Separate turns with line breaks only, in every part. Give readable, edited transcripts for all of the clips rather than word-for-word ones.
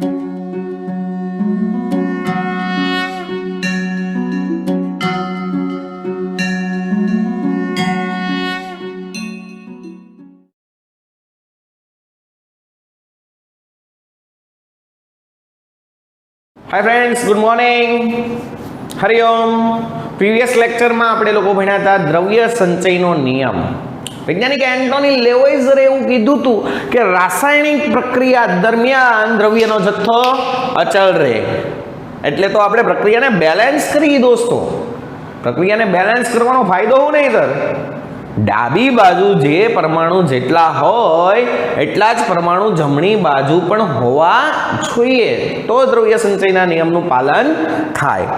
Hi friends, good morning, Hariom. Previous lecture में આપણે લોકો ભણ્યા હતા દ્રવ્ય સંચયનો નિયમ। વૈજ્ઞાનિક એન્ટોની લેવોઇઝરે એવું કીધું હતું કે રાસાયણિક પ્રક્રિયા દરમિયાન દ્રવ્યનો જથ્થો અચળ રહે, એટલે તો આપણે પ્રક્રિયાને બેલેન્સ કરી દોસ્તો। પ્રક્રિયાને બેલેન્સ કરવાનો ફાયદો શું નહીં સર? ડાબી બાજુ જે પરમાણુ જેટલા હોય એટલા જ પરમાણુ જમણી બાજુ પણ હોવા જોઈએ, તો દ્રવ્ય સંચયના નિયમનું પાલન થાય।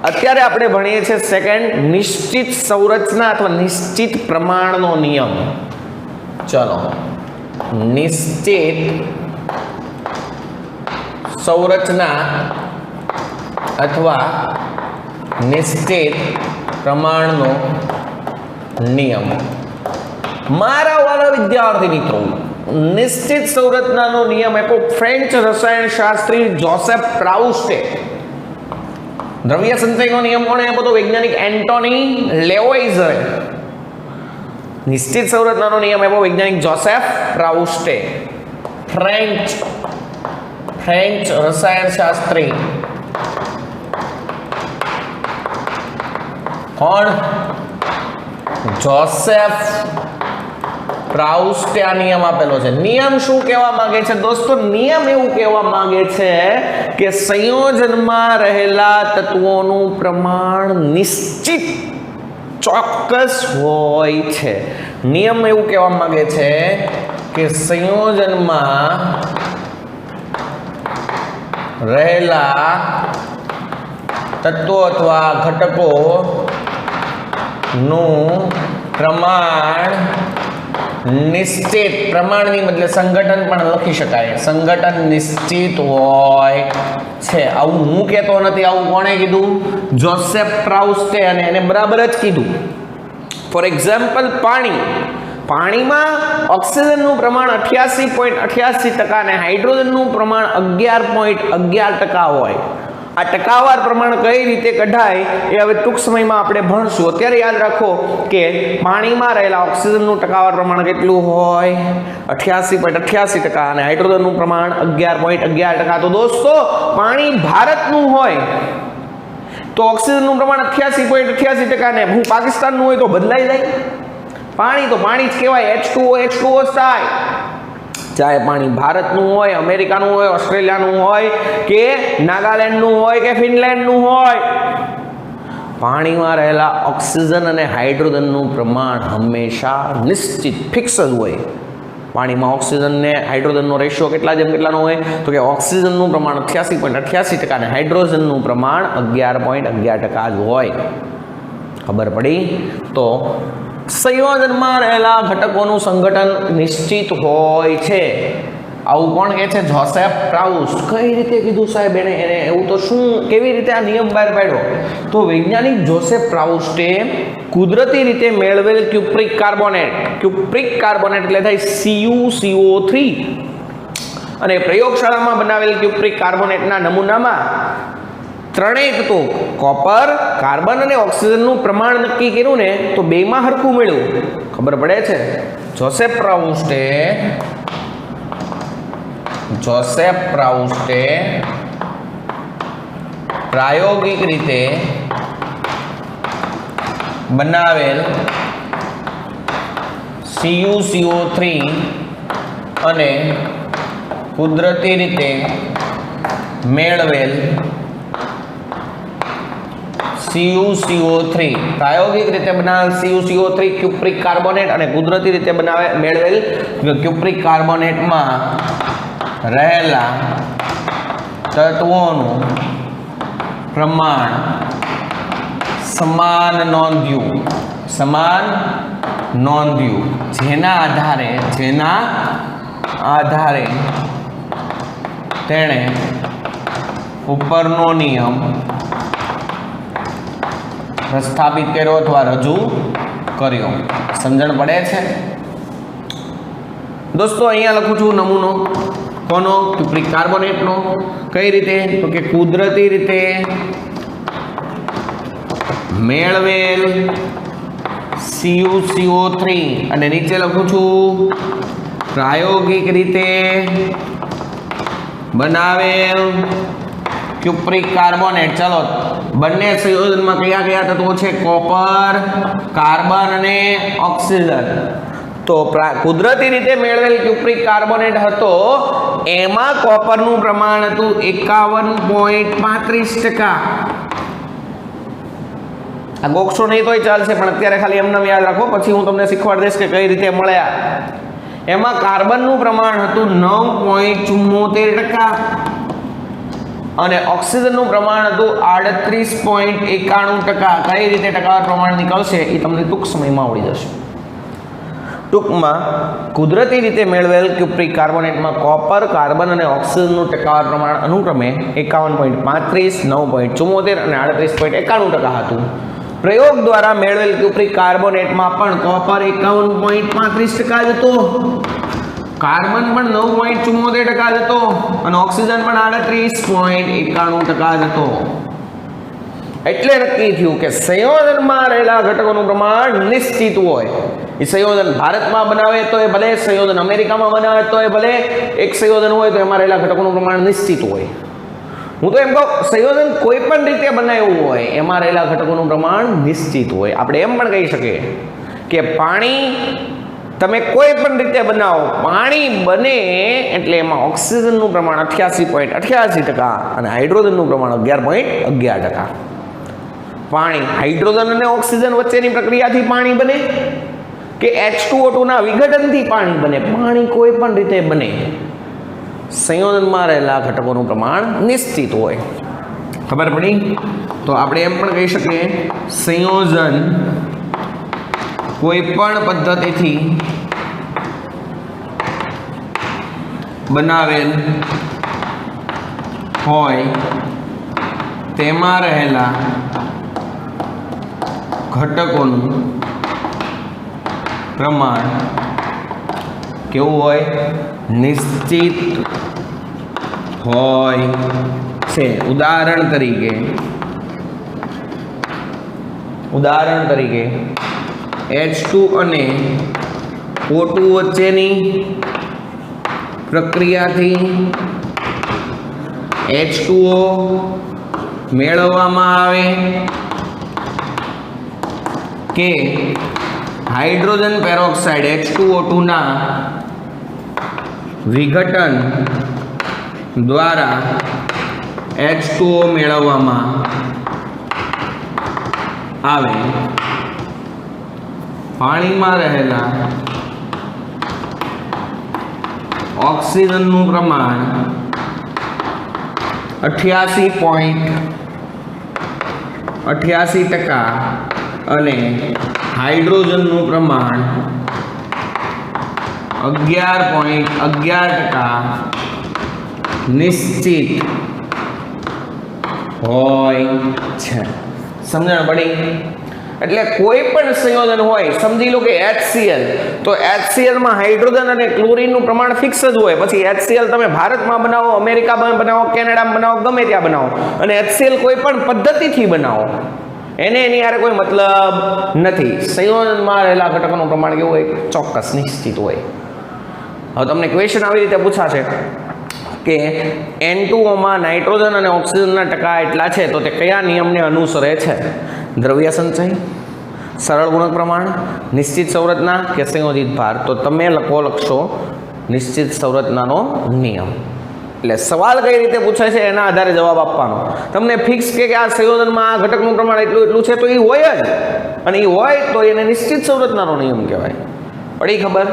અત્યારે આપણે ભણીએ છીએ સેકન્ડ, નિશ્ચિત સંરચના અથવા નિશ્ચિત પ્રમાણનો નિયમ। ચલો, નિશ્ચિત સંરચના અથવા નિશ્ચિત પ્રમાણનો નિયમ। મારા વાલા વિદ્યાર્થી મિત્રો, નિશ્ચિત સંરચનાનો નિયમ આપ્યો ફ્રેન્ચ રસાયણશાસ્ત્રી જોસેફ પ્રાઉસ્ટે। દ્રવ્ય સંચયનો નિયમ કોણે આપ્યો તો? વૈજ્ઞાનિક એન્ટોની લેવોઇઝરે। નિશ્ચિત સંરચનાનો નિયમ આપ્યો વૈજ્ઞાનિક જોસેફ પ્રાઉસ્ટે, ફ્રેન્ચ રસાયણશાસ્ત્રી। કોણ? જોસેફ પ્રાઉસ્ટે આ નિયમ આપેલો છે। નિયમ શું કહેવા માંગે છે દોસ્તો? નિયમ એવું કહેવા માંગે છે કે સંયોજનમાં રહેલા તત્વોનું પ્રમાણ નિશ્ચિત ચોક્કસ હોય છે। નિયમ એવું કહેવા માંગે છે કે સંયોજનમાં રહેલા તત્વો અથવા ઘટકો નું પ્રમાણ નિશ્ચિત, પ્રમાણની બદલે સંગઠન પણ લખી શકાય, સંગઠન નિશ્ચિત હોય છે। આવું હું કહેતો નથી, આવું કોણે કીધું? જોસેફ પ્રાઉસ્ટે, અને એને બરાબર જ કીધું। ફોર એક્ઝામ્પલ, પાણીમાં ઓક્સિજનનું પ્રમાણ 88.88% અને હાઇડ્રોજનનું પ્રમાણ 11.11% હોય। આ ટકાવાર પ્રમાણ કઈ રીતે કઢાય એ હવે ટૂંક સમયમાં આપણે ભણશું। અત્યારે યાદ રાખો કે પાણીમાં રહેલા ઓક્સિજનનું ટકાવાર પ્રમાણ કેટલું હોય? 88.88% અને હાઇડ્રોજનનું પ્રમાણ 11.11%। તો દોસ્તો, પાણી ભારતનું હોય તો ઓક્સિજનનું પ્રમાણ 88.88% ને હું પાકિસ્તાનનું હોય તો બદલાઈ જાય? પાણી તો પાણી જ કહેવાય, H2O થાય। ચાહે પાણી ભારતનું હોય, અમેરિકાનું હોય, ઓસ્ટ્રેલિયાનું હોય કે નાગાલેન્ડનું હોય કે ફિનલેન્ડનું હોય, પાણીમાં રહેલા ઓક્સિજન અને હાઇડ્રોજનનું પ્રમાણ હંમેશા નિશ્ચિત ફિક્સ જ હોય। પાણીમાં ઓક્સિજન ને હાઇડ્રોજનનો રેશિયો કેટલાનો હોય તો કે ઓક્સિજનનું પ્રમાણ 88.88% અને હાઇડ્રોજનનું પ્રમાણ 11.11% જ હોય। ખબર પડી? તો સંયોજનમાં રહેલા ઘટકોનું સંગઠન નિશ્ચિત હોય છે, આવું કોણ કહે છે? જોસેફ પ્રાઉસ્ટ। કઈ રીતે કીધું સાહેબ એને એવું? તો શું, કેવી રીતે આ નિયમ બહાર પાડ્યો? તો વૈજ્ઞાનિક જોસેફ પ્રાઉસ્ટે કુદરતી રીતે મેળવેલ ક્યુપ્રિક કાર્બોનેટ એટલે થાય CuCO3 અને પ્રયોગશાળામાં બનાવેલ ક્યુપ્રિક કાર્બોનેટના નમૂનામાં ત્રણેય તત્વો કોપર, કાર્બન અને ઓક્સિજનનું પ્રમાણ નક્કી કર્યું ને તો બેમાં હરખું મળ્યું। ખબર પડે છે? જોસેફ પ્રાઉસ્ટે પ્રાયોગિક રીતે બનાવેલ CuCO3 અને કુદરતી રીતે મેળવેલ CuCO3, પ્રાયોગિક રીતે બનાવેલ CuCO3 ક્યુપ્રિક કાર્બોનેટ અને કુદરતી રીતે મેળવેલ ક્યુપ્રિક કાર્બોનેટમાં રહેલા તત્વોનું પ્રમાણ સમાન નોંધ્યું, જેના આધારે તેણે ઉપરનો નિયમ પ્રસ્થાપિત કર્યો અથવા રજૂ કર્યો। સમજણ પડે છે દોસ્તો? અહીંયા લખું છું નમૂનો। કોનો? ક્યુપ્રિક કાર્બોનેટનો. કઈ રીતે? તો કે કુદરતી રીતે મેળવેલ CuCO3 અને નીચે લખું છું પ્રાયોગિક રીતે બનાવેલ ક્યુપ્રિક કાર્બોનેટ. ચલો, બંને સંયોજનમાં કયા કયા તત્વો છે? કોપર, કાર્બન અને ઓક્સિજન. તો કુદરતી રીતે મેળવેલ ક્યુપ્રિક કાર્બોનેટ હતો, એમાં કોપરનું પ્રમાણ હતું 51.35%. આ ગોખશો નહીં તોય ચાલશે, પણ અત્યારે ખાલી એમને યાદ રાખો, પછી હું તમને શીખવાડી દઈશ કે કઈ રીતે મળ્યા. એમાં કાર્બનનું પ્રમાણ હતું 9.74% અને ઓક્સિજનનું પ્રમાણ હતું 38.91%. કઈ રીતે ટકા પ્રમાણ નીકળશે એ તમને ટૂંક સમયમાં આવડી જશે. ટૂંકમાં કુદરતી રીતે મેળવેલ ક્યુપ્રિક કાર્બોનેટમાં કોપર, કાર્બન અને ઓક્સિજનનું ટકાવાર પ્રમાણ અનુક્રમે 51.35%, 9.74% અને 38.91% હતું. પ્રયોગ દ્વારા મેળવેલ ક્યુપ્રિક કાર્બોનેટમાં પણ કોપર 51.35% જ હતો, કાર્બન પણ 9.74% જ હતો અને ઓક્સિજન પણ 38.91% જ હતો. એટલે નક્કી થયું કે સંયોજનમાં રહેલા ઘટકોનું પ્રમાણ નિશ્ચિત હોય. એ સંયોજન ભારતમાં બનાવે તો એ ભલે, સંયોજન અમેરિકામાં બનાવે તો એ ભલે, એક સંયોજન હોય તો એમાં રહેલા ઘટકોનું પ્રમાણ નિશ્ચિત હોય. હું તો એમ કહું, સંયોજન કોઈ પણ રીતે બનાવ્યું હોય એમાં રહેલા ઘટકોનું પ્રમાણ નિશ્ચિત હોય. આપણે એમ પણ કહી શકીએ કે પાણી તમે કોઈ પણ રીતે બનાવો, પાણી બને એટલે એમાં ઓક્સિજનનું પ્રમાણ 88.88% અને હાઇડ્રોજનનું પ્રમાણ 11.11%. પાણી હાઇડ્રોજન અને ઓક્સિજન વચ્ચેની પ્રક્રિયાથી પાણી બને કે H2O2 ના વિઘટનથી પાણી બને, પાણી કોઈ પણ રીતે બને, સંયોજનમાં રહેલા ઘટકોનું પ્રમાણ નિશ્ચિત હોય. ખબર પડી? તો આપણે એમ પણ કહી શકીએ સંયોજન કોઈ પણ પદ્ધતિથી બનાવેલ હોય તેમાં રહેલા ઘટકોનું પ્રમાણ કેવું હોય? નિશ્ચિત હોય છે. ઉદાહરણ તરીકે H2 અને O2 વચ્ચેની પ્રક્રિયાથી H2O મેળવવામાં આવે કે હાઇડ્રોજન પેરોક્સાઇડ H2O2 ના વિઘટન દ્વારા H2O મેળવવામાં આવે. પાણીમાં રહેલા ઓક્સિજનનું પ્રમાણ 88.88% અને હાઇડ્રોજનનું પ્રમાણ 11.11% નિશ્ચિત હોય છે. સમજણ પડી? એટલે કોઈ પણ સંયોજન હોય, સમજી લો કે HCl, તો HCl માં હાઇડ્રોજન અને ક્લોરીનનું પ્રમાણ ફિક્સ જ હોય. પછી HCl તમે ભારતમાં બનાવો, અમેરિકામાં બનાવો, કેનેડામાં બનાવો, ગમે ત્યાં બનાવો, અને HCl કોઈ પણ પદ્ધતિથી બનાવો, એને એની યારે કોઈ મતલબ નથી. સંયોજનમાં રહેલા ઘટકોનું પ્રમાણ કેવું હોય? ચોક્કસ નિશ્ચિત હોય. હવે તમને ક્વેશ્ચન આવી રીતે પૂછાશે કે N2O માં નાઇટ્રોજન અને ઓક્સિજનના ટકા એટલા છે, તો તે કયા નિયમને અનુસરે છે? દ્રવ્ય સંચય, સરળ ગુણક પ્રમાણ, નિશ્ચિત સંરચના કે સંયોજિત ભાર? તો તમે લખશો નિશ્ચિત સંરચનાનો નિયમ. એટલે સવાલ કઈ રીતે પૂછે છે એના આધારે જવાબ આપવાનો. તમને ફિક્સ કે આ સંયોજનમાં આ ઘટકનું પ્રમાણ એટલું છે તો એ હોય જ, અને એ હોય તો એને નિશ્ચિત સંરચનાનો નિયમ કહેવાય. પડી ખબર?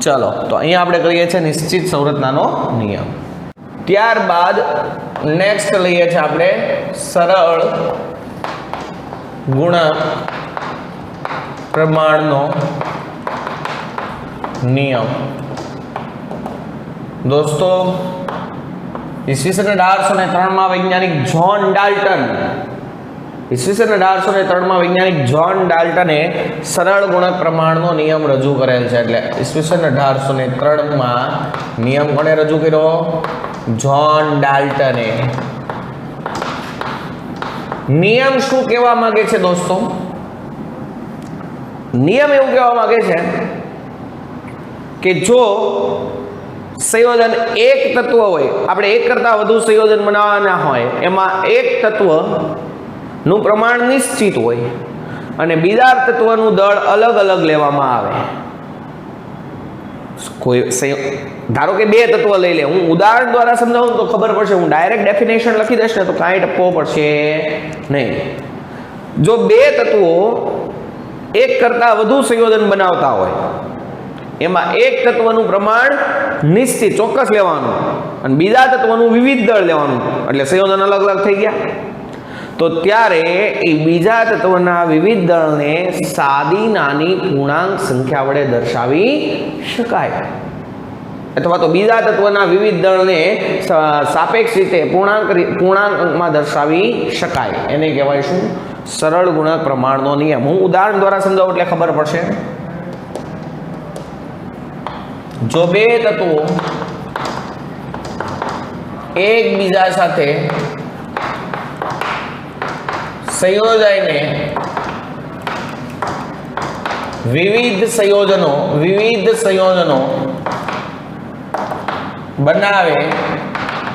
ચલો, તો અહીંયા આપણે કરીએ છીએ નિશ્ચિત સંરચનાનો નિયમ. ત્યારબાદ નેક્સ્ટ લઈએ છીએ આપણે સરળ ગુણક પ્રમાણનો નિયમ. દોસ્તો, ઈસવીસન 1803 માં વૈજ્ઞાનિક જ્હોન ડાલ્ટન ઈસવીસન 1803 માં વૈજ્ઞાનિક જ્હોન ડાલ્ટને સરળ ગુણક પ્રમાણનો નિયમ રજૂ કરેલ છે. એટલે ઈસવીસન 1803 માં નિયમ કોણે રજૂ કર્યો? જ્હોન ડાલ્ટને. નિયમ શું કહેવા માંગે છે દોસ્તો? નિયમ એવું કહેવા માંગે છે કે જો સંયોજન એક તત્વ હોય, આપણે એક કરતા વધુ સંયોજન બનાવવાના હોય, એમાં એક તત્વનું પ્રમાણ નિશ્ચિત હોય અને બીજા તત્વનું દળ અલગ અલગ લેવામાં આવે. કોઈ ધારો કે બે તત્વ લઈ લે, હું ઉદાહરણ દ્વારા સમજાવું તો ખબર પડશે. હું ડાયરેક્ટ ડેફિનેશન લખી દઈશ ને તો કાંઈ ટપવો પડશે નહીં. જો બે તત્વો એક કરતા વધુ સંયોજન બનાવતા હોય, એમાં એક તત્વનું પ્રમાણ નિશ્ચિત ચોક્કસ લેવાનું અને બીજા તત્વનું વિવિધ દળ લેવાનું, એટલે સંયોજન અલગ અલગ થઈ ગયા. તો ત્યારે એ બીજા તત્વના વિવિધ દળને સાદી નાની પૂર્ણાંક સંખ્યા વડે દર્શાવી શકાય, અથવા તો બીજા તત્વના વિવિધ દળને સાપેક્ષ રીતે પૂર્ણાંકમાં દર્શાવી શકાય. એને કહેવાય શું? સરળ ગુણક પ્રમાણનો નિયમ. હું ઉદાહરણ દ્વારા સમજાવું એટલે ખબર પડશે. જો બે તત્વો એકબીજા સાથે સંયોજાઈને વિવિધ સંયોજનો બનાવે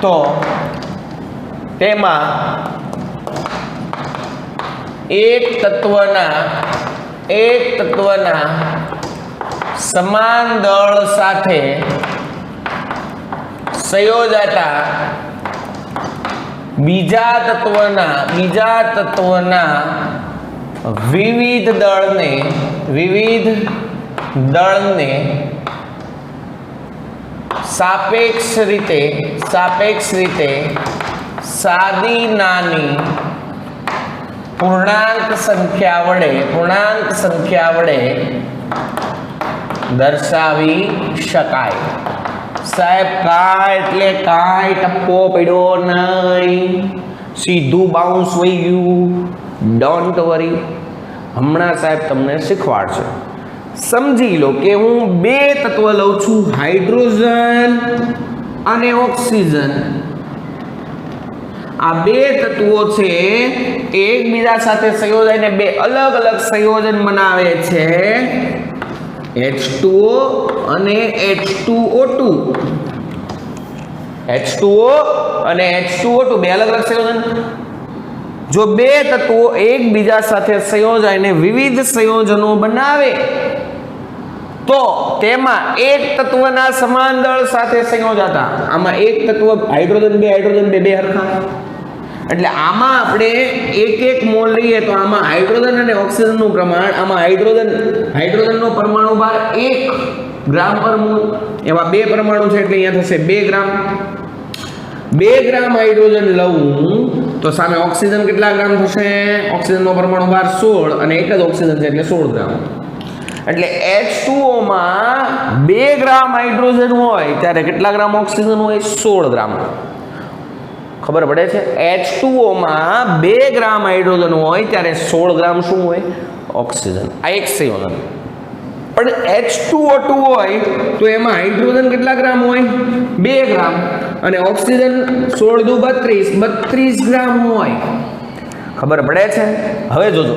તો તેમાં એક તત્વના સમાન દળ સાથે સંયોજાતા બીજા તત્વના વિવિધ દળને સાપેક્ષ રીતે સાદી નાની પૂર્ણાંક સંખ્યા વડે દર્શાવી શકાય. સાહેબ કાંઈ એટલે કાંઈ ટપ્પો પડ્યો નહીં, સીધું બાઉન્સ વહી ગયું. ડોન્ટ વરી, હમણાં સાહેબ તમને શીખવાડશે. સમજી લો કે હું બે તત્વ લઉં છું, હાઇડ્રોજન અને ઓક્સિજન. આ બે તત્વો છે એકબીજા સાથે સંયોજાઈને બે અલગ અલગ સંયોજન બનાવે છે, H2O અને H2O2. H2O અને H2O2 બે અલગ અલગ સંયોજન. જો બે તત્વો એકબીજા સાથે સંયોજાઈને વિવિધ સંયોજનો બનાવે તો તેમાં એક તત્વના સમાન દળ સાથે સંયોજાતા, આમાં એક તત્વ હાઇડ્રોજન બે હરખા, એટલે આમાં આપણે એક મોલ લઈએ તો આમાં હાઇડ્રોજન અને ઓક્સિજનનું પ્રમાણ, આમાં હાઇડ્રોજનનો પરમાણુ ભાર 1 ગ્રામ પર મોલ, એવા બે પરમાણુ છે એટલે અહીંયા થશે 2 ગ્રામ. 2 ગ્રામ હાઇડ્રોજન લઉં તો સામે ઓક્સિજન કેટલા ગ્રામ થશે? ઓક્સિજનનો પરમાણુ ભાર 16 અને એક જ ઓક્સિજન છે એટલે 16 ગ્રામ. એટલે H2O માં 2 ગ્રામ હાઇડ્રોજન હોય ત્યારે કેટલા ગ્રામ ઓક્સિજન હોય? 16 ગ્રામ. ખબર પડે છે? H2O માં 2 ગ્રામ હાઇડ્રોજન હોય ત્યારે 16 ગ્રામ શું હોય? ઓક્સિજન. આ એક સંયોજન. પણ H2O2 હોય તો એમાં હાઇડ્રોજન કેટલા ગ્રામ હોય? 2 ગ્રામ અને ઓક્સિજન 16 દુ 32 ગ્રામ હોય. ખબર પડે છે? હવે જોજો,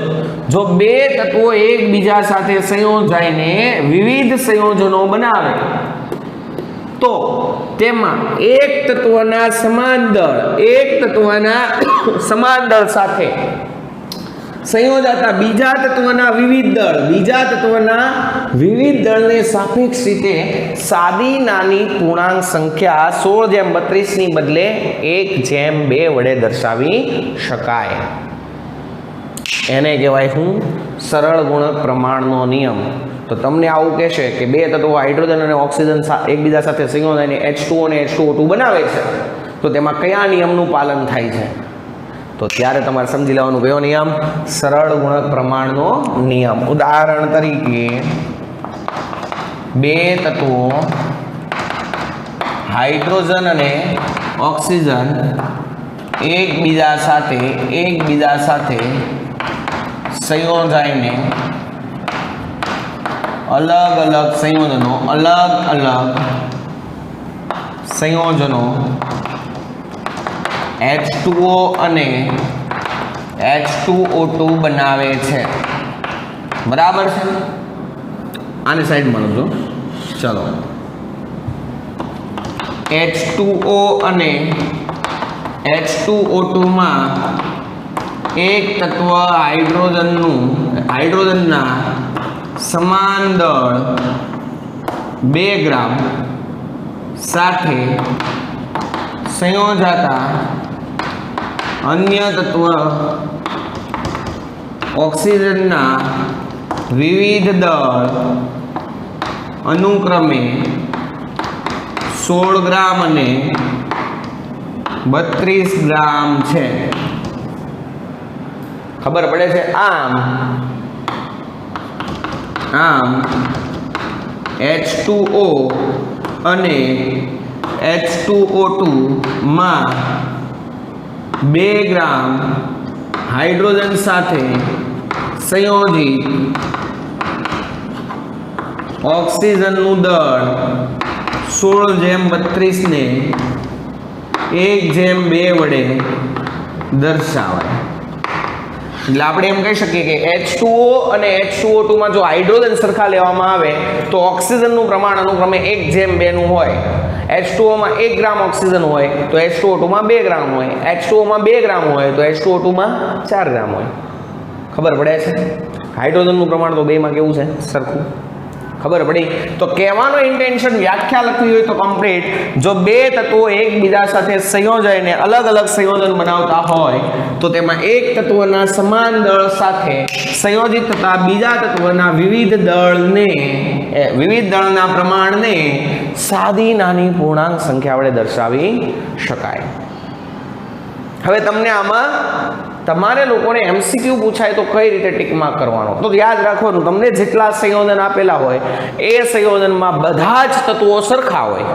જો બે તત્વો એકબીજા સાથે સંયોજાઈને વિવિધ સંયોજનો બનાવે તો તેમાં એક તત્વના સમાન દળ સાથે સંયોજાતા બીજા તત્વના વિવિધ દળને સાપેક્ષ રીતે સાદી નાની પૂર્ણાંક સંખ્યા 16:32 ની બદલે 1:2 વડે દર્શાવી શકાય. એને કહેવાય શું? સરળ ગુણક પ્રમાણનો નિયમ. તો તમને આવું કહેશે કે બે તત્વો હાઇડ્રોજન અને ઓક્સિજન એકબીજા સાથે સંયોજાઈને H2O અને H2O2 બનાવે છે તો તેમાં કયા નિયમનું પાલન થાય છે? તો ત્યારે તમારે સમજી લેવાનું કયો નિયમ? સરળ ગુણક પ્રમાણનો નિયમ. ઉદાહરણ તરીકે બે તત્વો હાઇડ્રોજન અને ઓક્સિજન એકબીજા સાથે સંયોજાઈને અલગ અલગ સંયોજનો H2O અને H2O2 બનાવે છે. બરાબર છે. આની સાઈડમાં લખજો. ચલો, H2O અને H2O2 માં એક તત્વ હાઇડ્રોજનના સમાન દળ 2 ગ્રામ સાથે સંયોજાતા અન્ય તત્વ ઓક્સિજનના વિવિધ દળ અનુક્રમે 16 ગ્રામ અને 32 ગ્રામ છે. ખબર પડે છે? આમ H2O અને H2O2 માં 2 ગ્રામ હાઇડ્રોજન સાથે સંયોજિત ઓક્સિજનનું દળ 16:32 ને 1:2 વડે દર્શાવાય. એટલે આપણે એમ કહી શકીએ કે H2O અને H2O2 માં જો હાઇડ્રોજન સરખા લેવામાં આવે તો ઓક્સિજનનું પ્રમાણ અનુક્રમે 1:2 નું હોય. H2O માં 1 ગ્રામ ઓક્સિજન હોય તો H2O2 માં 2 ગ્રામ હોય. H2O માં 2 ગ્રામ હોય તો H2O2 માં 4 ગ્રામ હોય. ખબર પડે છે? હાઇડ્રોજનનું પ્રમાણ તો બેમાં કેવું છે? સરખું. ખબર પડી? તો કહેવાનો ઇન્ટેન્શન, વ્યાખ્યા લખવી હોય તો કમ્પ્લીટ, જો 2 તત્વો એકબીજા સાથે સંયોજાઈને અલગ અલગ સંયોજન બનાવતા હોય તો તેમાં એક તત્વના સમાન દળ સાથે સંયોજિત થતા બીજા તત્વના વિવિધ દળના પ્રમાણને સાદી નાની પૂર્ણાંક સંખ્યા વડે દર્શાવી શકાય. હવે તમને આમાં તમારે લોકોને MCQ પૂછાય તો કઈ રીતે ટીક માર્ક કરવાનો, તો યાદ રાખવાનું, તમને જેટલા સંયોજન આપેલા હોય એ સંયોજનમાં બધા જ તત્વો સરખા હોય.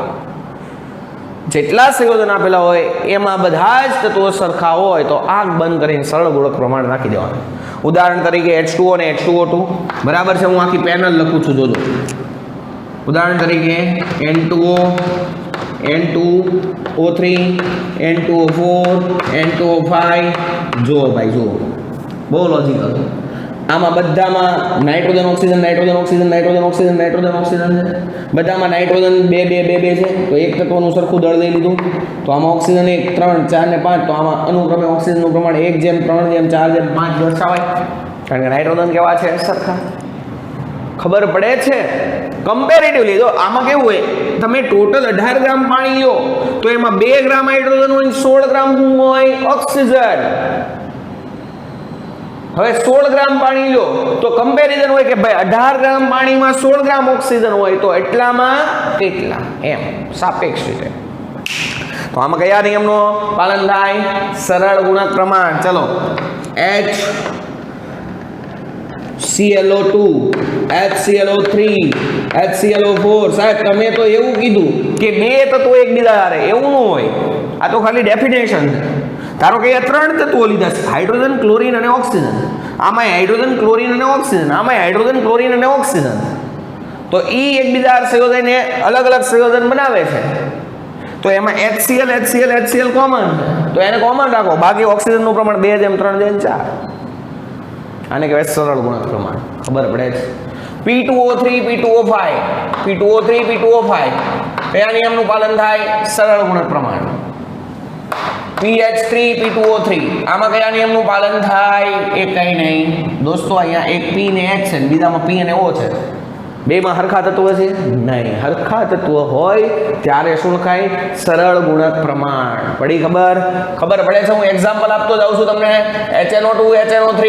જેટલા સંયોજન આપેલા હોય એમાં બધા જ તત્વો સરખા હોય તો આંખ બંધ કરીને સરળ ગુણક પ્રમાણ નાખી દેવાનું. ઉદાહરણ તરીકે H2O અને H2O2, બરાબર છે? હું આખી પેનલ લખું છું, જોજો. ઉદાહરણ તરીકે N2O, N2O3, N2O4, N2O5. જો ભાઈ, જો, બહુ લોજિકલ. આમાં બધામાં નાઇટ્રોજન ઓક્સિજન છે. બધામાં નાઇટ્રોજન 2 છે તો એક તત્વનું સરખું દળ લઈ લીધું. તો આમાં ઓક્સિજન 1, 3, 4 ને 5, તો આમાં અનુક્રમે ઓક્સિજનનું પ્રમાણ 1:3:4:5 દર્શાવાય, કારણ કે નાઇટ્રોજન કેવા છે? સરખા. ખબર પડે છે? કમ્પેરેટિવલી જો આમાં કેવું હોય, તમે ટોટલ 18 ગ્રામ પાણી લો તો એમાં 2 ગ્રામ હાઇડ્રોજન હોય, 16 ગ્રામ હોય ઓક્સિજન. હવે 16 ગ્રામ પાણી લો તો કમ્પેરિઝન હોય કે ભાઈ 18 ગ્રામ પાણીમાં 16 ગ્રામ ઓક્સિજન હોય તો એટલામાં કેટલા, એમ સાપેક્ષ રીતે. તો આમાં કયા નિયમનો પાલન થાય? સરળ ગુણક પ્રમાણ. ચલો, HClO2, HClO3, HClO4. સાહેબ તમે તો એવું કીધું કે 2 તત્વો એકબીજા હારે, એવું ન હોય. આ તો ખાલી ડેફિનેશન છે. ધારો કે આ 3 તત્વો લીધા છે, હાઇડ્રોજન, ક્લોરીન અને ઓક્સિજન. આમાં હાઇડ્રોજન, ક્લોરીન અને ઓક્સિજન, આમાં હાઇડ્રોજન, ક્લોરીન અને ઓક્સિજન. તો ઈ એકબીજા સંયોજનને અલગ અલગ સંયોજન બનાવે છે. તો એમાં HCl કોમન છે તો એને કોમન રાખો, બાકી ઓક્સિજનનું પ્રમાણ 2:3:4. આને કહેવાય સરળ ગુણક પ્રમાણ. ખબર પડે છે? P2O3, P2O5, કયા નિયમનું પાલન થાય? સરળ ગુણક પ્રમાણ. PH3, P2O3, આમાં કયા નિયમનું પાલન થાય? એ કંઈ નહીં દોસ્તો, અહીંયા એક P ને H છે, બીજામાં P અને O છે. બેમાં હરખા તત્વ છે? નહીં. હરખા તત્વ હોય ત્યારે શું લખાય? સરળ ગુણક પ્રમાણ. પડી ખબર? ખબર પડે છે? હું એક્ઝામ્પલ આપતો જાઉં છું તમને. HNO2, HNO3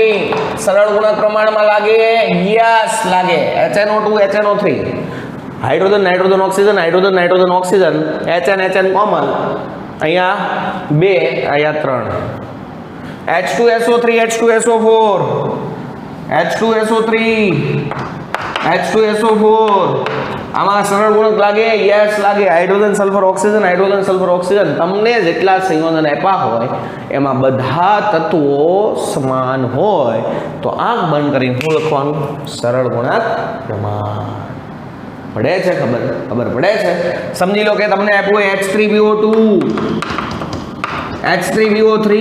સરળ ગુણક પ્રમાણમાં લાગે? યસ, લાગે. HNO2, HNO3, hydrogen, nitrogen, oxygen, hydrogen, nitrogen, oxygen, HN common. અહીંયા 2, અહીંયા 3. H2SO3, H2SO4, H2SO3, H2SO4, આમાં સરળ ગુણક લાગે? યસ લાગે. હાઇડ્રોજન સલ્ફર ઓક્સિજન તમને જેટલા સંયોજન આપ્યા હોય એમાં બધા તત્વો સમાન હોય તો આંખ બંધ કરીને શું લખવાનું? સરળ ગુણક પ્રમાણ. પડે છે? ખબર પડે છે? સમજી લો કે તમને આપ્યું H3BO2, H3BO3,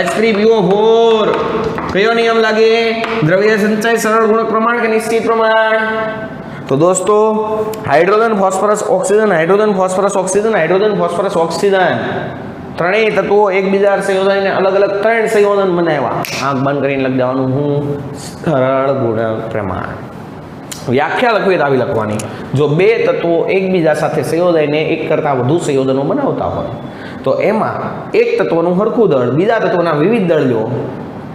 H3BO4. કયો નિયમ લાગે? દ્રવ્ય સંચય સરળ ગુણક પ્રમાણ કે નિશ્ચિત પ્રમાણ? તો દોસ્તો હાઇડ્રોજન ફોસ્ફરસ ઓક્સિજન ત્રણેય તત્વો એકબીજા સંયોજનને અલગ અલગ 3 સંયોજન બનાવ્યા. આંખ બંધ કરીને લખ દેવાનું હું સરળ ગુણક પ્રમાણ. વ્યાખ્યા લખવી તો આવી લખવાની. જો બે તત્વો એકબીજા સાથે સંયોજાઈને એક કરતાં વધુ સંયોજનો બનાવતા હોય તો એમાં એક તત્વનું હરખું દળ બીજા તત્વના વિવિધ દળ લો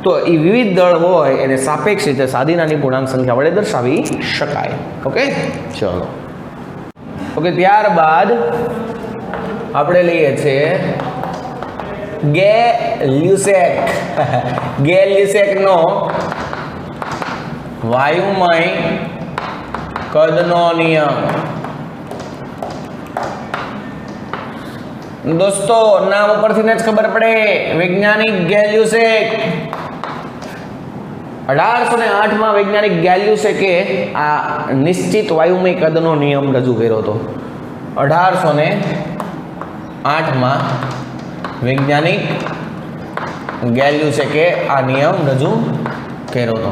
તો એ વિવિધ દળ હોય એને સાપેક્ષ રીતે સાદી નાની પૂર્ણાંક સંખ્યા વડે દર્શાવી શકાય. ઓકે, ચલો. ઓકે, ત્યારબાદ આપણે લઈએ છીએ ગેલ્યુસેકનો વાયુમય કદનો નિયમ. દોસ્તો નામ ઉપરથી જ ખબર પડે, વૈજ્ઞાનિક ગેલ્યુસેક. 1808 વૈજ્ઞાનિક ગેલ્યુસેકે આ નિશ્ચિત વાયુમય કદનો નિયમ રજૂ કર્યો હતો. 1808 વૈજ્ઞાનિક ગેલ્યુસેકે આ નિયમ રજૂ કર્યો હતો.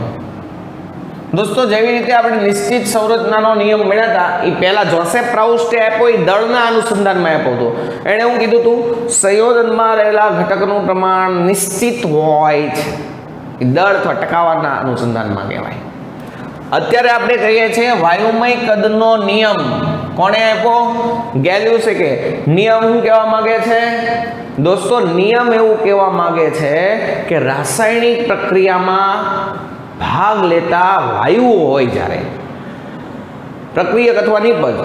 દોસ્તો જેવી રીતે આપણે નિશ્ચિત સંરચનાનો નિયમ મેળવ્યા હતા એ પહેલા જોસેફ પ્રાઉસ્ટે આપ્યો, એ દળના અનુસંધાનમાં આપ્યો હતો. એણે એવું કીધું હતું સંયોજનમાં રહેલા ઘટકનું પ્રમાણ નિશ્ચિત હોય છે. એ દળ અથવા ટકાવારના અનુસંધાનમાં કહેવાય. અત્યારે આપણે કહીએ છીએ વાયુમય કદનો નિયમ. કોણે આપ્યો? ગેલ્યુસેકે. નિયમ શું કહેવા માંગે છે? દોસ્તો નિયમ એવું કહેવા માંગે છે કે રાસાયણિક પ્રક્રિયામાં ભાગ લેતા વાયુઓ હોય જ્યારે પ્રક્રિયક અથવા નિપજ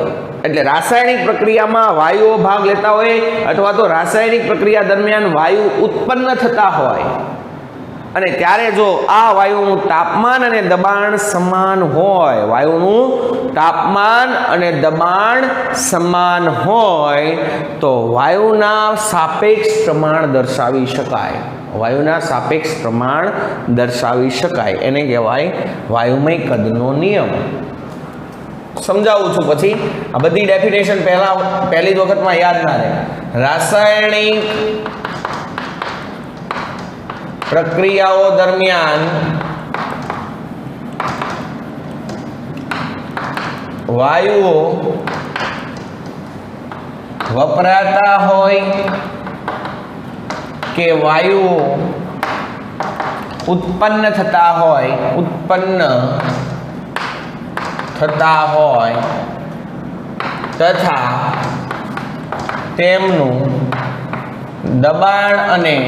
એટલે રાસાયણિક પ્રક્રિયામાં વાયુઓ ભાગ લેતા હોય અથવા તો રાસાયણિક પ્રક્રિયા દરમિયાન વાયુ ઉત્પન્ન થતા હોય અને ત્યારે જો આ વાયુનું તાપમાન અને દબાણ સમાન હોય, વાયુનું તાપમાન અને દબાણ સમાન હોય તો વાયુના સાપેક્ષ પ્રમાણ દર્શાવી શકાય. વાયુના સાપેક્ષ પ્રમાણ દર્શાવી શકાય. એને કહેવાય વાયુમય કદનો નિયમ. સમજાવું છું પછી. આ બધી ડેફિનેશન પહેલી જ વખતમાં યાદ ના રહે. રાસાયણિક પ્રક્રિયાઓ દરમિયાન વાયુઓ વપરાતા હોય કે વાયુઓ ઉત્પન્ન થતા હોય તથા તેમનું દબાણ અને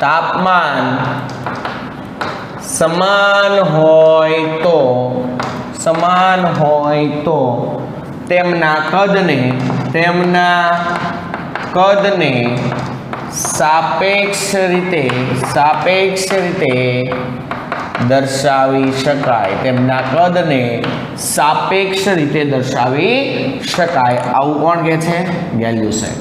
તાપમાન સમાન હોય તો તેમના કદને સાપેક્ષ રીતે દર્શાવી શકાય. તેમના કદને સાપેક્ષ રીતે દર્શાવી શકાય. આવું કોણ કહે છે? ગેલ્યુસેક.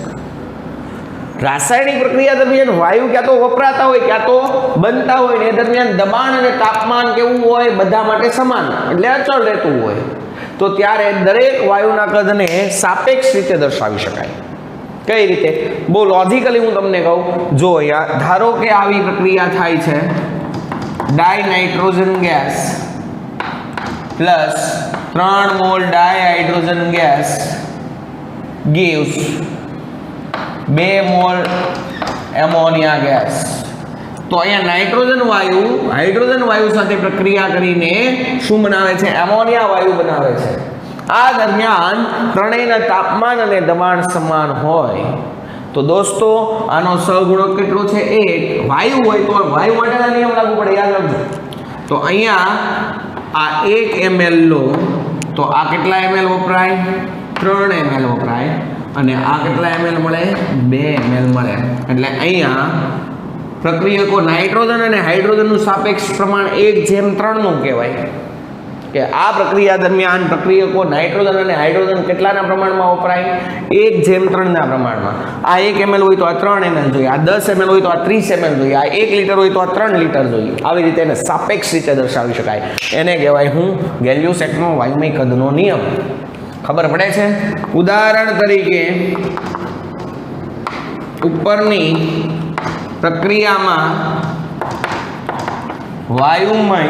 રાસાયણિક પ્રક્રિયા દરમિયાન વાયુ ક્યાં તો વપરાતા હોય ક્યાં તો બનતા હોય ને એ દરમિયાન દબાણ અને તાપમાન કેવું હોય? બધા માટે સમાન એટલે અચળ રહેતું હોય તો ત્યારે દરેક વાયુના કદને સાપેક્ષ રીતે દર્શાવી શકાય. કઈ રીતે? બહુ લોજિકલી હું તમને કહું. જો ધારો કે આવી પ્રક્રિયા થાય છે, dinitrogen gas plus 3 mole dihydrogen gas gives 2 mole ammonia gas. તો અહીંયા નાઇટ્રોજન વાયુ હાઇડ્રોજન વાયુ સાથે પ્રક્રિયા કરીને શું બનાવે છે? એમોનિયા વાયુ બનાવે છે. આ દરમિયાન ત્રણેયના તાપમાન અને દબાણ સમાન હોય તો દોસ્તો આનો સહગુણક કેટલો છે? 1. વાયુ હોય તો વાયુ માટેના નિયમ લાગુ પડે, યાદ રાખજો. તો અહીંયા આ 1 ml લો તો આ કેટલા ml વપરાય? 3 ml વપરાય. અને આ કેટલા ml મળે? 2 ml મળે. એટલે અહીંયા પ્રક્રિયકો નાઇટ્રોજન અને હાઇડ્રોજનનું સાપેક્ષ પ્રમાણ 1:3 નું કહેવાય. કે આ પ્રક્રિયા દરમિયાન પ્રક્રિયકો નાઇટ્રોજન અને હાઇડ્રોજન કેટલાના પ્રમાણમાં વપરાય? 1:3 ના પ્રમાણમાં. આ 1 ml હોય તો આ 3 ml જોઈએ, આ 10 ml હોય તો આ 30 ml જોઈએ, આ 1 લિટર હોય તો આ 3 લિટર જોઈએ. આવી રીતે એને સાપેક્ષ રીતે દર્શાવી શકાય. એને કહેવાય હું ગેલ્યુસેકનો વાયુમય કદનો નિયમ. ખબર પડે છે? ઉદાહરણ તરીકે ઉપરની પ્રક્રિયામાં વાયુમય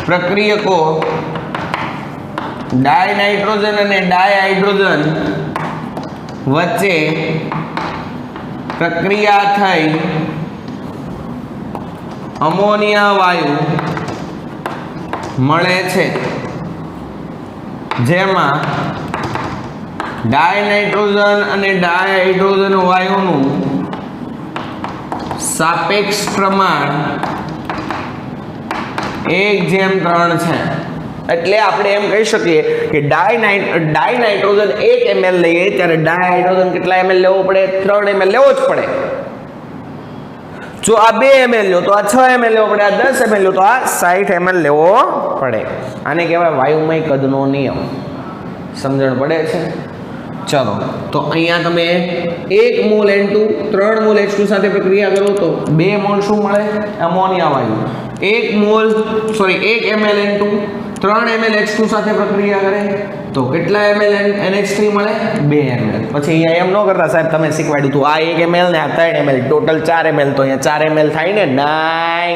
પ્રક્રિયકો ડાયનાઇટ્રોજન અને ડાયહાઇડ્રોજન વચ્ચે પ્રક્રિયા થઈ અમોનિયા વાયુ મળે છે, જેમાં ડાયનાઇટ્રોજન અને ડાયહાઇડ્રોજન વાયુનું સાપેક્ષ પ્રમાણ 1:3 છે. એટલે આપણે એમ કહી શકીએ કે ડાયનાઇટ્રોજન 1 ml લઈએ ત્યારે ડાયહાઇડ્રોજન કેટલા ml લેવો પડે? 3 ml લેવો જ પડે. જો આ 2 ml લો તો આ 6 ml લેવો પડે, આ 10 ml લો તો આ 60 ml લેવો પડે. આને કહેવાય વાયુમય કદનો નિયમ. સમજણ પડે છે? ચલો, તો અહીંયા તમે 1 મોલ N2 3 મોલ H2 સાથે પ્રક્રિયા કરો તો 2 મોલ શું મળે? અમોનિયા વાયુ. 1 ml N2 3 ml H2 સાથે પ્રક્રિયા કરે તો કેટલા ml NH3 મળે? 2 ml. પછી અહીંયા એમ ન કરતા સાહેબ, તમે શીખવાડ્યું હતું આ 1 ml ને આ 3 ml, ટોટલ 4 ml, તો અહીંયા 4 ml થાય ને? નાઈ.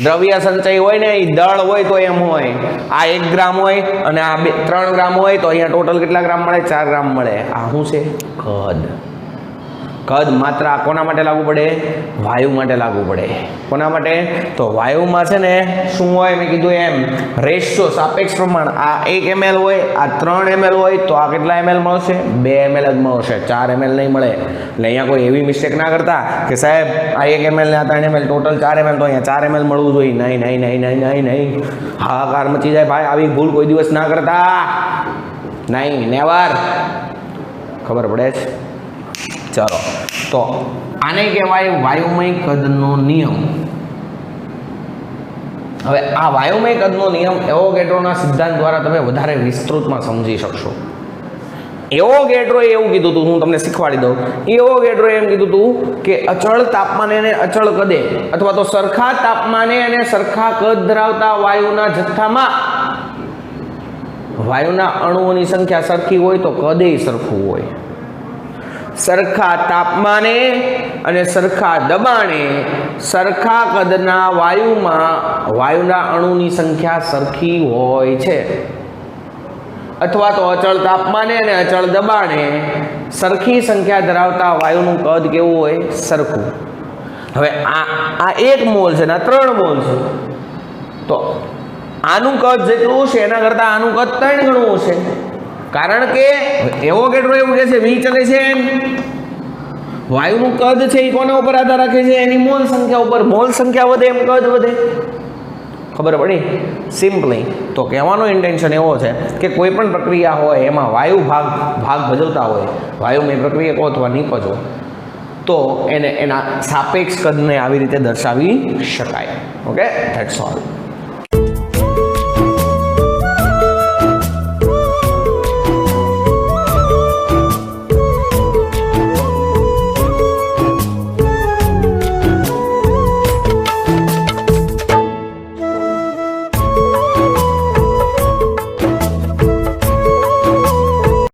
દ્રવ્ય સંચય હોય ને, એ દળ હોય તો એમ હોય, આ 1 ગ્રામ હોય અને આ 3 ગ્રામ હોય તો અહીંયા ટોટલ કેટલા ગ્રામ મળે? 4 ગ્રામ મળે. આ શું છે? કદ. કદ માત્ર આ કોના માટે લાગુ પડે? વાયુ માટે લાગુ પડે. કોના માટે? તો વાયુમાં છે ને શું હોય? મેં કીધું એમ રેશિયો, સાપેક્ષ પ્રમાણ. આ 1 ml હોય, આ 3 ml હોય તો આ કેટલા ml મળશે? 2 ml જ મળશે, 4 ml નહીં મળે. એટલે અહીંયા કોઈ એવી મિસ્ટેક ના કરતા કે સાહેબ આ 1 ml ને આ 3 ml ટોટલ 4 ml, તો અહીંયા 4 ml મળવું જોઈએ. નહીં નહીં નહીં નહીં નહીં નહીં, હાહાકાર મચી જાય ભાઈ. આવી ભૂલ કોઈ દિવસ ના કરતા. નહીં, નેવર. ખબર પડે છે? ચાલો, તો આને કહેવાય વાયુમય કદનો નિયમ. હવે આ વાયુમય કદનો નિયમ એવોગેડ્રોના સિદ્ધાંત દ્વારા તમે વધારે વિસ્તૃતમાં સમજી શકશો. એવોગેડ્રોએ એવું કીધું હતું, હું તમને શીખવાડી દઉં. એવોગેડ્રોએ એમ કીધું હતું કે અચળ તાપમાને અને અચળ કદે અથવા તો સરખા તાપમાને અને સરખા કદ ધરાવતા વાયુના જથ્થામાં વાયુના અણુઓની સંખ્યા સરખી હોય તો કદે સરખું હોય. સરખા તાપમાને અને સરખા દબાણે સરખા કદના વાયુમાં વાયુના અણુની સંખ્યા સરખી હોય છે, અથવા તો અચળ તાપમાને અને અચળ દબાણે સરખી સંખ્યા ધરાવતા વાયુનું કદ કેવું હોય? સરખું. હવે આ 1 મોલ છે ને આ 3 મોલ છે, તો આનું કદ જેટલું છે એના કરતાં આનું કદ 3 ગણું હશે. કારણ કે એવોગેડ્રો એવું કહે છે વિચલે છે વાયુનું કદ છે એ કોના ઉપર આધાર રાખે છે? એની મોલ સંખ્યા ઉપર. મોલ સંખ્યા વધે એમ કદ વધે. ખબર પડી? સિમ્પલી તો કહેવાનો ઇન્ટેન્શન એવો છે કે કોઈ પણ પ્રક્રિયા હોય એમાં વાયુ ભાગ ભજવતા હોય, વાયુમય પ્રક્રિયકો અથવા નિપજો, તો એને એના સાપેક્ષ કદને આવી રીતે દર્શાવી શકાય. Okay, that's all.